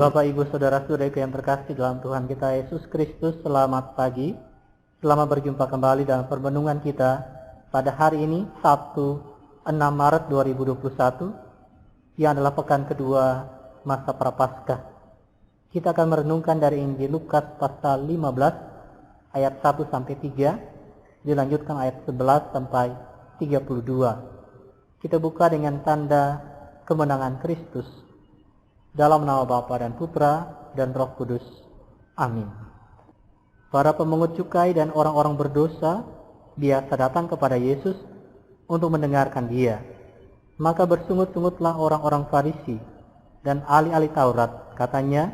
Bapak, Ibu, Saudara-saudariku yang terkasih dalam Tuhan kita Yesus Kristus, selamat pagi. Selamat berjumpa kembali dalam permenungan kita pada hari ini, Sabtu 6 Maret 2021, yang adalah pekan kedua masa Prapaskah. Kita akan merenungkan dari Injil Lukas pasal 15 ayat 1-3, dilanjutkan ayat 11 sampai 32. Kita buka dengan tanda kemenangan Kristus. Dalam nama Bapa dan Putra dan Roh Kudus. Amin. Para pemungut cukai dan orang-orang berdosa biasa datang kepada Yesus untuk mendengarkan Dia. Maka bersungut-sungutlah orang-orang Farisi dan ahli-ahli Taurat. Katanya,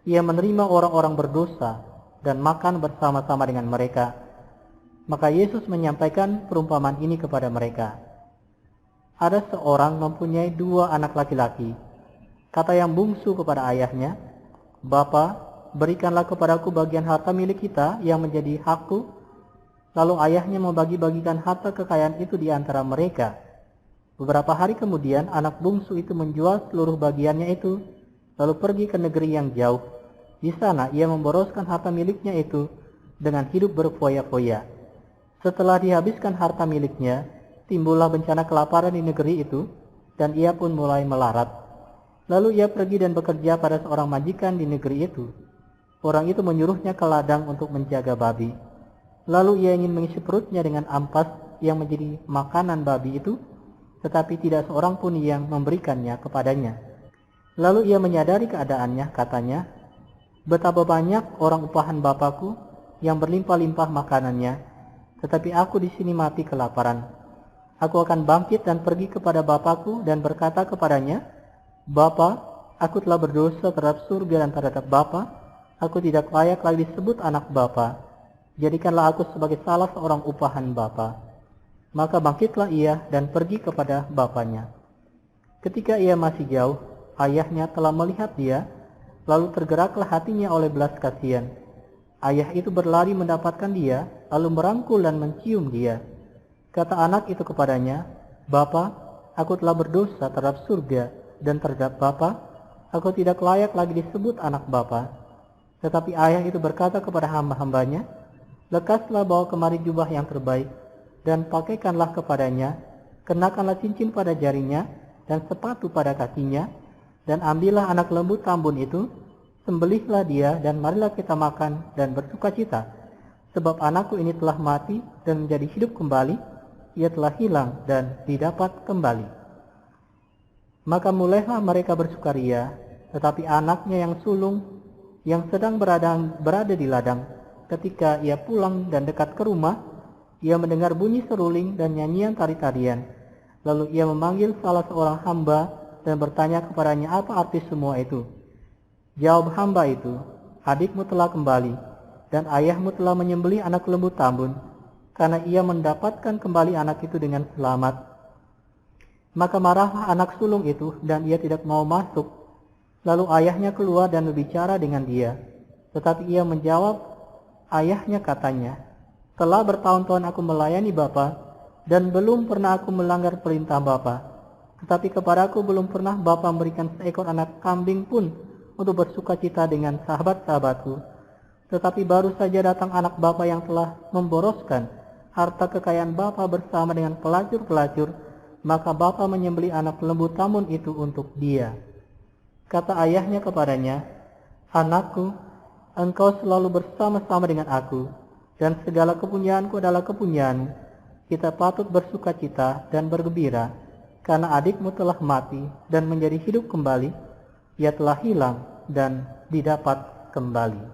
Ia menerima orang-orang berdosa dan makan bersama-sama dengan mereka. Maka Yesus menyampaikan perumpamaan ini kepada mereka. Ada seorang mempunyai 2 anak laki-laki. Kata yang bungsu kepada ayahnya, "Bapa, berikanlah kepadaku bagian harta milik kita yang menjadi hakku." Lalu ayahnya membagi-bagikan harta kekayaan itu di antara mereka. Beberapa hari kemudian anak bungsu itu menjual seluruh bagiannya itu, lalu pergi ke negeri yang jauh. Di sana ia memboroskan harta miliknya itu dengan hidup berfoya-foya. Setelah dihabiskan harta miliknya, timbullah bencana kelaparan di negeri itu, dan ia pun mulai melarat. Lalu ia pergi dan bekerja pada seorang majikan di negeri itu. Orang itu menyuruhnya ke ladang untuk menjaga babi. Lalu ia ingin mengisi perutnya dengan ampas yang menjadi makanan babi itu, tetapi tidak seorang pun yang memberikannya kepadanya. Lalu ia menyadari keadaannya, katanya, "Betapa banyak orang upahan Bapakku yang berlimpah-limpah makanannya, tetapi aku di sini mati kelaparan. Aku akan bangkit dan pergi kepada Bapakku dan berkata kepadanya, Bapa, aku telah berdosa terhadap surga dan terhadap Bapa. Aku tidak layak lagi disebut anak Bapa. Jadikanlah aku sebagai salah seorang upahan Bapa." Maka bangkitlah ia dan pergi kepada bapanya. Ketika ia masih jauh, ayahnya telah melihat dia, lalu tergeraklah hatinya oleh belas kasihan. Ayah itu berlari mendapatkan dia, lalu merangkul dan mencium dia. Kata anak itu kepadanya, "Bapa, aku telah berdosa terhadap surga dan terhadap Bapa, aku tidak layak lagi disebut anak Bapa." Tetapi ayah itu berkata kepada hamba-hambanya, "Lekaslah bawa kemari jubah yang terbaik, dan pakaikanlah kepadanya, kenakanlah cincin pada jarinya, dan sepatu pada kakinya, dan ambillah anak lembu tambun itu, sembelihlah dia, dan marilah kita makan dan bersukacita. Sebab anakku ini telah mati dan menjadi hidup kembali, ia telah hilang dan didapat kembali." Maka mulailah mereka bersukaria, tetapi anaknya yang sulung, yang sedang berada di ladang, ketika ia pulang dan dekat ke rumah, ia mendengar bunyi seruling dan nyanyian tari-tarian. Lalu ia memanggil salah seorang hamba dan bertanya kepadanya apa arti semua itu. Jawab hamba itu, "Adikmu telah kembali, dan ayahmu telah menyembelih anak lembu tambun, karena ia mendapatkan kembali anak itu dengan selamat." Maka marahlah anak sulung itu dan ia tidak mau masuk. Lalu ayahnya keluar dan berbicara dengan dia. Tetapi ia menjawab ayahnya, katanya, "Telah bertahun-tahun aku melayani Bapa dan belum pernah aku melanggar perintah Bapa. Tetapi kepadaku belum pernah Bapa memberikan seekor anak kambing pun untuk bersukacita dengan sahabat-sahabatku. Tetapi baru saja datang anak Bapa yang telah memboroskan harta kekayaan Bapa bersama dengan pelacur-pelacur. Maka Bapa menyembelih anak lembu tambun itu untuk dia." Kata ayahnya kepadanya, "Anakku, engkau selalu bersama-sama dengan aku, dan segala kepunyaanku adalah kepunyaanmu. Kita patut bersukacita dan bergembira, karena adikmu telah mati dan menjadi hidup kembali, ia telah hilang dan didapat kembali."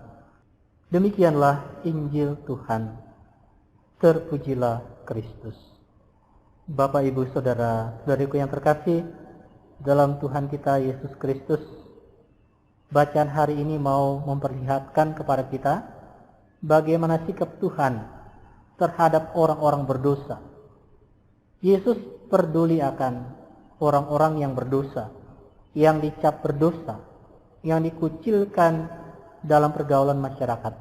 Demikianlah Injil Tuhan. Terpujilah Kristus. Bapak, Ibu, Saudara-saudariku yang terkasih dalam Tuhan kita Yesus Kristus, bacaan hari ini mau memperlihatkan kepada kita bagaimana sikap Tuhan terhadap orang-orang berdosa. Yesus peduli akan orang-orang yang berdosa, yang dicap berdosa, yang dikucilkan dalam pergaulan masyarakat.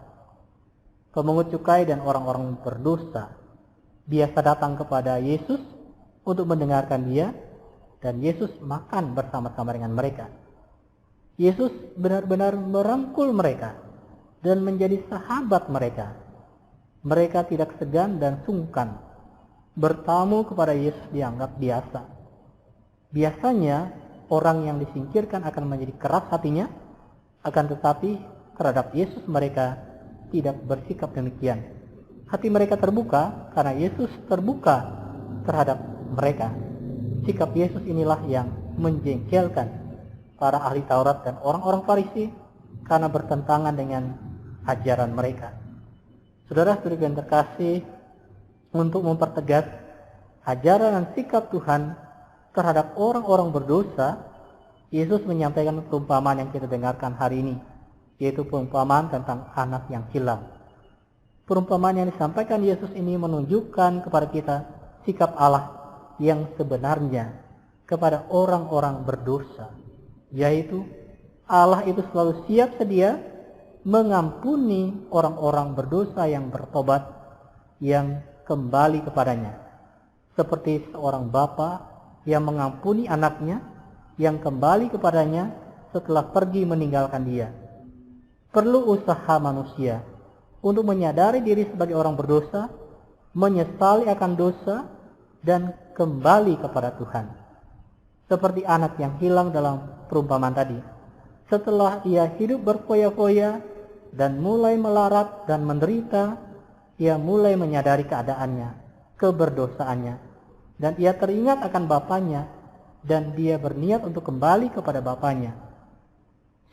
Pemungut cukai dan orang-orang berdosa biasa datang kepada Yesus untuk mendengarkan dia, dan Yesus makan bersama-sama dengan mereka. Yesus benar-benar merangkul mereka dan menjadi sahabat mereka. Mereka tidak segan dan sungkan. Bertamu kepada Yesus dianggap biasa. Biasanya orang yang disingkirkan akan menjadi keras hatinya, akan tetapi terhadap Yesus mereka tidak bersikap demikian. Hati mereka terbuka karena Yesus terbuka terhadap mereka. Sikap Yesus inilah yang menjengkelkan para ahli Taurat dan orang-orang Farisi karena bertentangan dengan ajaran mereka. Saudara-saudari yang terkasih, untuk mempertegas ajaran dan sikap Tuhan terhadap orang-orang berdosa, Yesus menyampaikan perumpamaan yang kita dengarkan hari ini, yaitu perumpamaan tentang anak yang hilang. Perumpamaan yang disampaikan Yesus ini menunjukkan kepada kita sikap Allah yang sebenarnya kepada orang-orang berdosa, yaitu Allah itu selalu siap sedia mengampuni orang-orang berdosa yang bertobat, yang kembali kepadanya. Seperti seorang bapa yang mengampuni anaknya yang kembali kepadanya setelah pergi meninggalkan dia. Perlu usaha manusia untuk menyadari diri sebagai orang berdosa, menyesali akan dosa, dan kembali kepada Tuhan. Seperti anak yang hilang dalam perumpamaan tadi. Setelah ia hidup berfoya-foya dan mulai melarat dan menderita, ia mulai menyadari keadaannya, keberdosaannya, dan ia teringat akan bapaknya, dan dia berniat untuk kembali kepada bapaknya.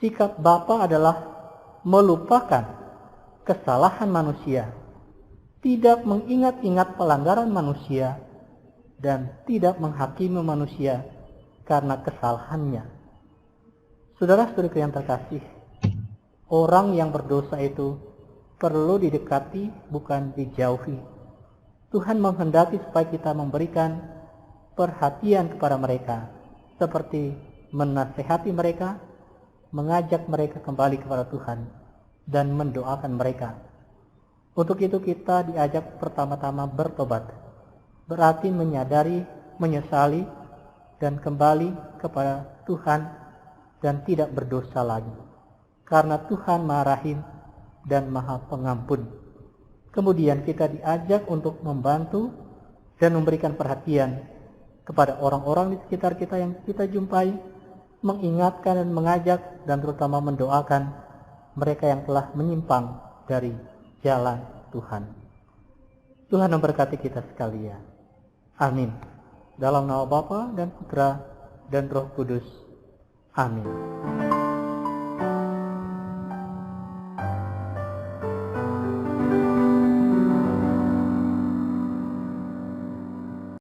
Sikap bapa adalah melupakan kesalahan manusia, tidak mengingat-ingat pelanggaran manusia, dan tidak menghakimi manusia karena kesalahannya. Saudara-saudari yang terkasih, orang yang berdosa itu perlu didekati, bukan dijauhi. Tuhan menghendaki supaya kita memberikan perhatian kepada mereka, seperti menasehati mereka, mengajak mereka kembali kepada Tuhan, dan mendoakan mereka. Untuk itu kita diajak pertama-tama bertobat, berarti menyadari, menyesali, dan kembali kepada Tuhan, dan tidak berdosa lagi. Karena Tuhan Maha Rahim dan Maha Pengampun. Kemudian kita diajak untuk membantu dan memberikan perhatian kepada orang-orang di sekitar kita yang kita jumpai, mengingatkan dan mengajak, dan terutama mendoakan mereka yang telah menyimpang dari jalan Tuhan. Tuhan memberkati kita sekalian. Amin. Dalam nama Bapa dan Putra dan Roh Kudus. Amin.